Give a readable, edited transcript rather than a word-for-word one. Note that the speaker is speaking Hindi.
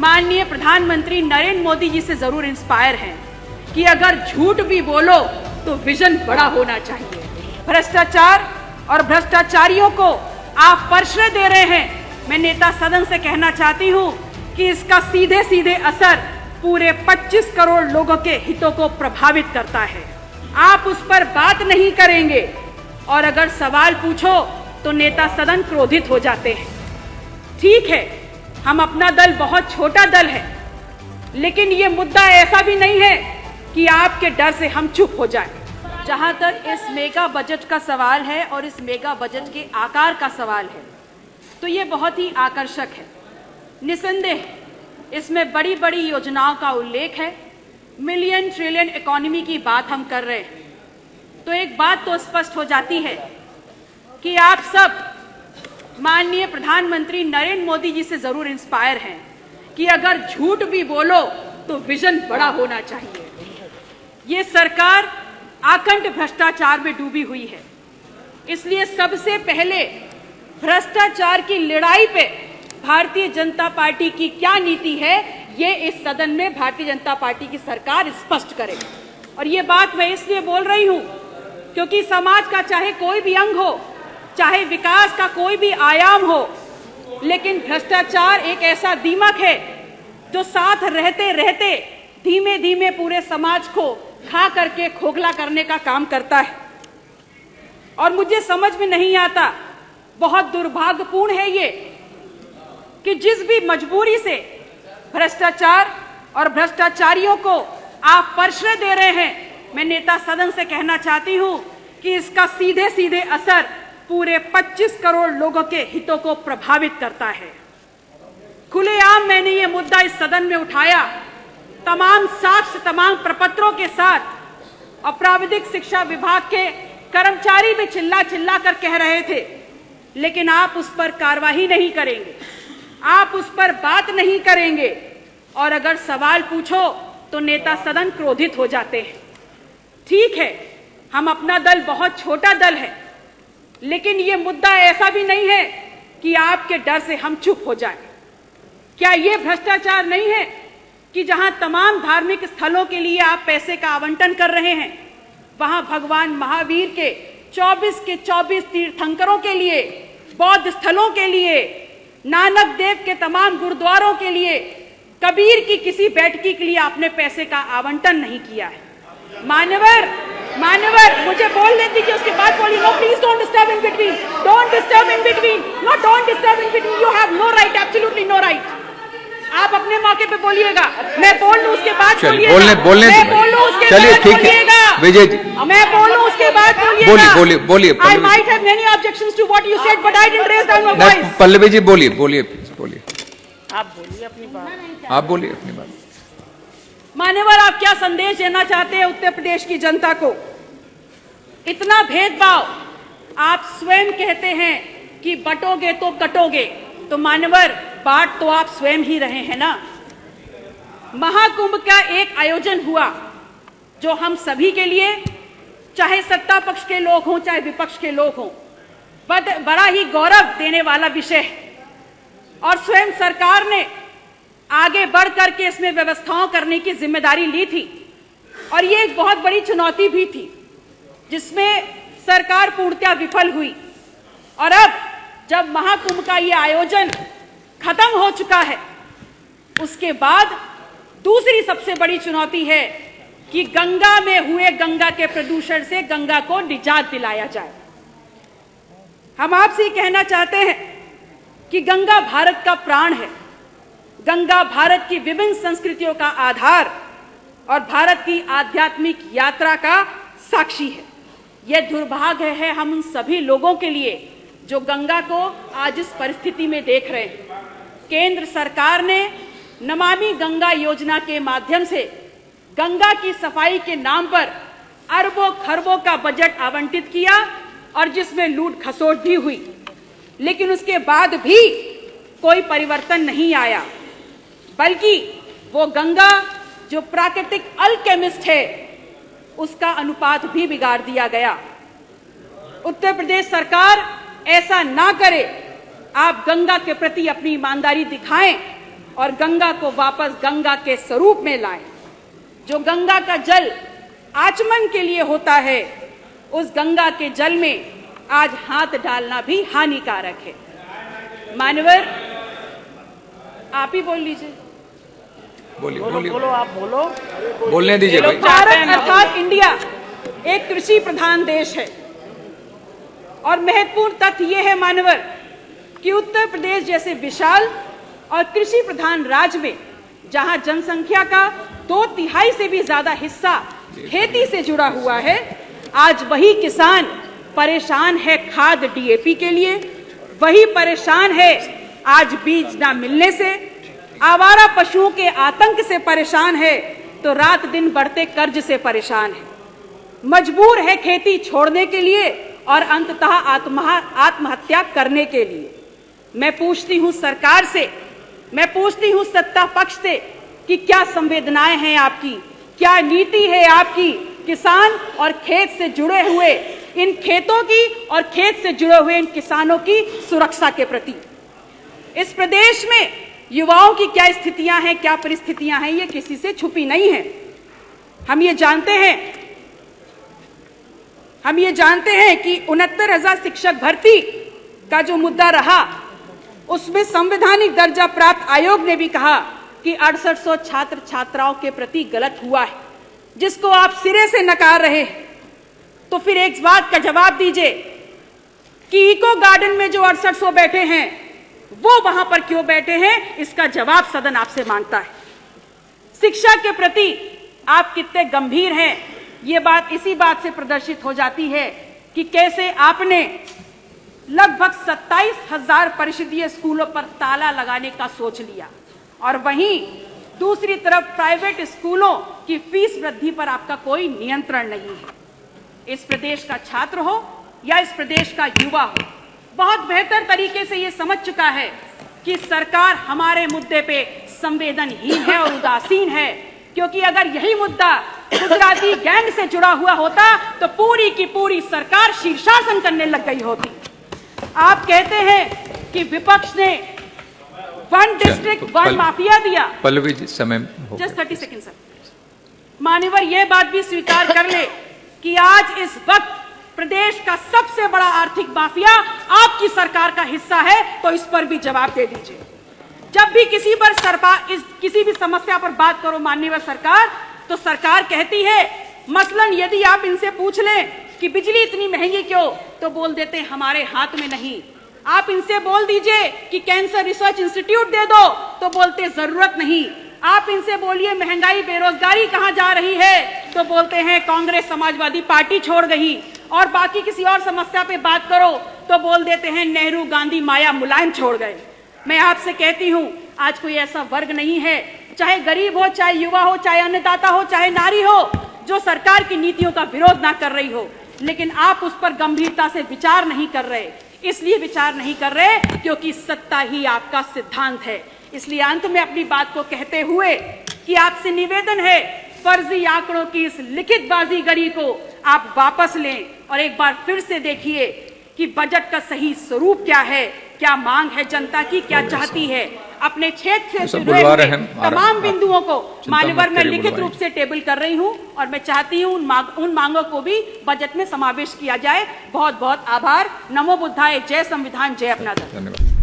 माननीय प्रधानमंत्री नरेंद्र मोदी जी से जरूर इंस्पायर हैं कि अगर झूठ भी बोलो तो विजन बड़ा होना चाहिए। भ्रष्टाचार और भ्रष्टाचारियों को आप परिश्रय दे रहे हैं। मैं नेता सदन से कहना चाहती हूं कि इसका सीधे सीधे असर पूरे 25 करोड़ लोगों के हितों को प्रभावित करता है। आप उस पर बात नहीं करेंगे और अगर सवाल पूछो तो नेता सदन क्रोधित हो जाते हैं। ठीक है, हम अपना दल बहुत छोटा दल है, लेकिन ये मुद्दा ऐसा भी नहीं है कि आपके डर से हम चुप हो जाएं। जहां तक इस मेगा बजट का सवाल है और इस मेगा बजट के आकार का सवाल है, तो ये बहुत ही आकर्षक है। निसंदेह इसमें बड़ी बड़ी योजनाओं का उल्लेख है। मिलियन ट्रिलियन इकोनॉमी की बात हम कर रहे हैं, तो एक बात तो स्पष्ट हो जाती है कि आप सब माननीय प्रधानमंत्री नरेंद्र मोदी जी से जरूर इंस्पायर हैं कि अगर झूठ भी बोलो तो विजन बड़ा होना चाहिए। ये सरकार आकंठ भ्रष्टाचार में डूबी हुई है, इसलिए सबसे पहले भ्रष्टाचार की लड़ाई पे भारतीय जनता पार्टी की क्या नीति है, ये इस सदन में भारतीय जनता पार्टी की सरकार स्पष्ट करे। और ये बात मैं इसलिए बोल रही हूं क्योंकि समाज का चाहे कोई भी अंग हो, चाहे विकास का कोई भी आयाम हो, लेकिन भ्रष्टाचार एक ऐसा दीमक है जो साथ रहते रहते धीमे धीमे पूरे समाज को खा करके खोखला करने का काम करता है। और मुझे समझ में नहीं आता, बहुत दुर्भाग्यपूर्ण है ये कि जिस भी मजबूरी से भ्रष्टाचार और भ्रष्टाचारियों को आप परिश्रय दे रहे हैं, मैं नेता सदन से कहना चाहती हूं कि इसका सीधे सीधे असर पूरे 25 करोड़ लोगों के हितों को प्रभावित करता है। खुलेआम मैंने ये मुद्दा इस सदन में उठाया, तमाम साक्ष्य, तमाम प्रपत्रों के साथ। और प्राविधिक शिक्षा विभाग के कर्मचारी भी चिल्ला चिल्ला कर कह रहे थे, लेकिन आप उस पर कार्रवाई नहीं करेंगे, आप उस पर बात नहीं करेंगे और अगर सवाल पूछो तो नेता सदन क्रोधित हो जाते हैं। ठीक है, हम अपना दल बहुत छोटा दल है, लेकिन ये मुद्दा ऐसा भी नहीं है कि आपके डर से हम चुप हो जाएं। क्या ये भ्रष्टाचार नहीं है कि जहां तमाम धार्मिक स्थलों के लिए आप पैसे का आवंटन कर रहे हैं, वहां भगवान महावीर के 24 के 24 तीर्थंकरों के लिए, बौद्ध स्थलों के लिए, नानक देव के तमाम गुरुद्वारों के लिए, कबीर की किसी बैठकी के लिए आपने पैसे का आवंटन नहीं किया है। मान्यवर मुझे बोलने दीजिए, उसके बाद बोलिए। No please don't disturb in between, don't disturb in between, no don't disturb in between, you have no right, absolutely no right. आप अपने मौके पे बोलिएगा, मैं बोल लूं उसके बाद बोलिएगा, मैं बोलूं उसके बाद बोलिएगा, विजय जी मैं बोलूं उसके बाद बोलिएगा। बोलिए I might have many objections to what you said but I didn't raise down my voice. Pallavi ji बोलिए, बोलिए आप बोलिए अपनी बात, आप बोलिए अपनी बात। मान्यवर, आप क्या संदेश देना चाहते हैं उत्तर प्रदेश की जनता को? इतना भेदभाव आप स्वयं कहते हैं कि बटोगे तो कटोगे, तो मान्यवर बांट तो आप स्वयं ही रहे हैं ना। महाकुंभ का एक आयोजन हुआ जो हम सभी के लिए, चाहे सत्ता पक्ष के लोग हों चाहे विपक्ष के लोग हों, बड़ा ही गौरव देने वाला विषय है। और स्वयं सरकार ने आगे बढ़ करके इसमें व्यवस्थाओं करने की जिम्मेदारी ली थी और ये एक बहुत बड़ी चुनौती भी थी जिसमें सरकार पूर्णतः विफल हुई। और अब जब महाकुंभ का ये आयोजन खत्म हो चुका है, उसके बाद दूसरी सबसे बड़ी चुनौती है कि गंगा में हुए गंगा के प्रदूषण से गंगा को निजात दिलाया जाए। हम आपसे कहना चाहते हैं कि गंगा भारत का प्राण है, गंगा भारत की विभिन्न संस्कृतियों का आधार और भारत की आध्यात्मिक यात्रा का साक्षी है। यह दुर्भाग्य है हम उन सभी लोगों के लिए जो गंगा को आज इस परिस्थिति में देख रहे हैं। केंद्र सरकार ने नमामि गंगा योजना के माध्यम से गंगा की सफाई के नाम पर अरबों खरबों का बजट आवंटित किया और जिसमें लूट खसोट भी हुई, लेकिन उसके बाद भी कोई परिवर्तन नहीं आया, बल्कि वो गंगा जो प्राकृतिक अल्केमिस्ट है उसका अनुपात भी बिगाड़ दिया गया। उत्तर प्रदेश सरकार ऐसा ना करे, आप गंगा के प्रति अपनी ईमानदारी दिखाएं और गंगा को वापस गंगा के स्वरूप में लाएं। जो गंगा का जल आचमन के लिए होता है, उस गंगा के जल में आज हाथ डालना भी हानिकारक है। मान्यवर, आप ही बोल लीजिए। बोलो, आप बोलो, बोलने दीजिए भाई। भारत अर्थात इंडिया एक कृषि प्रधान देश है और महत्वपूर्ण तथ्य यह है मान्यवर कि उत्तर प्रदेश जैसे विशाल और कृषि प्रधान राज्य में जहां जनसंख्या का 2/3 से भी ज्यादा हिस्सा खेती से जुड़ा हुआ है, आज वही किसान परेशान है खाद DAP के लिए, वही परेशान है आज बीज ना मिलने से, आवारा पशुओं के आतंक से परेशान है, तो रात दिन बढ़ते कर्ज से परेशान है, मजबूर है खेती छोड़ने के लिए और अंततः आत्महत्या करने के लिए। मैं पूछती हूं सरकार से, मैं पूछती हूं सत्ता पक्ष से कि क्या संवेदनाएं हैं आपकी, क्या नीति है आपकी किसान और खेत से जुड़े हुए इन खेतों की और खेत से जुड़े हुए इन किसानों की सुरक्षा के प्रति। इस प्रदेश में युवाओं की क्या स्थितियां हैं, क्या परिस्थितियां हैं, ये किसी से छुपी नहीं है। हम ये जानते हैं कि 69,000 शिक्षक भर्ती का जो मुद्दा रहा, उसमें संवैधानिक दर्जा प्राप्त आयोग ने भी कहा कि 6800 छात्र छात्राओं के प्रति गलत हुआ है, जिसको आप सिरे से नकार रहे हैं। तो फिर एक बात का जवाब दीजिए कि इको गार्डन में जो 6800 बैठे हैं, वो वहां पर क्यों बैठे हैं, इसका जवाब सदन आपसे मांगता है। शिक्षा के प्रति आप कितने गंभीर हैं, ये बात इसी बात से प्रदर्शित हो जाती है कि कैसे आपने लगभग 27,000 परिषदीय स्कूलों पर ताला लगाने का सोच लिया और वहीं दूसरी तरफ प्राइवेट स्कूलों की फीस वृद्धि पर आपका कोई नियंत्रण नहीं है। इस प्रदेश का छात्र हो या इस प्रदेश का युवा हो, बहुत बेहतर तरीके से ये समझ चुका है कि सरकार हमारे मुद्दे पे संवेदनहीन है और उदासीन है, क्योंकि अगर यही मुद्दा गुजराती गैंग से जुड़ा हुआ होता तो पूरी की पूरी सरकार शीर्षासन करने लग गई होती। आप कहते हैं कि विपक्ष ने 1 डिस्ट्रिक्ट 1 माफिया दिया। पल्लवी जी, समय हो गया। Just 30 second sir. मान्यवर, यह बात भी स्वीकार कर ले कि आज इस वक्त प्रदेश का सबसे बड़ा आर्थिक माफिया आपकी सरकार का हिस्सा है, तो इस पर भी जवाब दे दीजिए। जब भी किसी भी समस्या पर बात करो माननीय सरकार, तो सरकार कहती है, मसलन यदि आप इनसे पूछ लें कि बिजली इतनी महंगी क्यों, तो बोल देते हैं हमारे हाथ में नहीं। आप इनसे बोल दीजिए कि कैंसर रिसर्च इंस्टीट्यूट दे दो, तो बोलते जरूरत नहीं। आप इनसे बोलिए महंगाई बेरोजगारी कहां जा रही है, तो बोलते हैं कांग्रेस समाजवादी पार्टी छोड़ गई। और बाकी किसी और समस्या पे बात करो तो बोल देते हैं नेहरू गांधी माया मुलायम छोड़ गए। मैं आपसे कहती हूं, आज कोई ऐसा वर्ग नहीं है, चाहे गरीब हो, चाहे युवा हो, चाहे अन्नदाता हो, चाहे नारी हो, जो सरकार की नीतियों का विरोध ना कर रही हो, लेकिन आप उस पर गंभीरता से विचार नहीं कर रहे। इसलिए विचार नहीं कर रहे क्योंकि सत्ता ही आपका सिद्धांत है। इसलिए अंत में अपनी बात को कहते हुए कि आपसे निवेदन है, फर्जी आंकड़ों की इस लिखित बाजीगरी को आप वापस लें और एक बार फिर से देखिए कि बजट का सही स्वरूप क्या है, क्या मांग है जनता की, क्या चाहती है। अपने क्षेत्र से जुड़े हुए तमाम बिंदुओं को मान्यवर मैं लिखित रूप से टेबल कर रही हूं और मैं चाहती हूं उन मांगों को भी बजट में समावेश किया जाए। बहुत बहुत आभार। नमो बुद्धाय। जय संविधान, जय अपना दल। धन्यवाद।